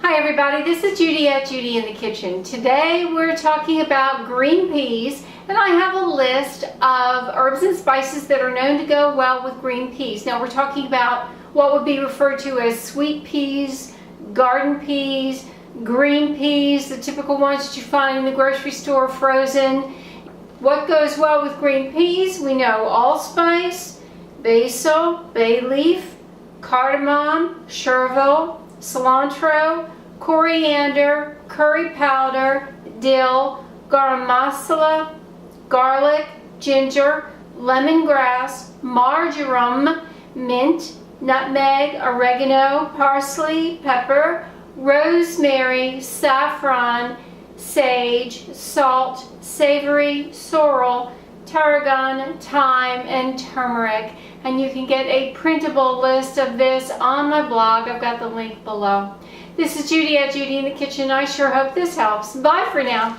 Hi everybody, this is Judy at Judy in the Kitchen. Today we're talking about green peas, and I have a list of herbs and spices that are known to go well with green peas. Now we're talking about what would be referred to as sweet peas, garden peas, green peas, the typical ones that you find in the grocery store frozen. What goes well with green peas? We know allspice, basil, bay leaf, cardamom, chervil, cilantro, coriander, curry powder, dill, garam masala, garlic, ginger, lemongrass, marjoram, mint, nutmeg, oregano, parsley, pepper, rosemary, saffron, sage, salt, savory, sorrel, tarragon, thyme, and turmeric. And you can get a printable list of this on my blog. I've got the link below. This is Judy at Judy in the Kitchen. I sure hope this helps. Bye for now.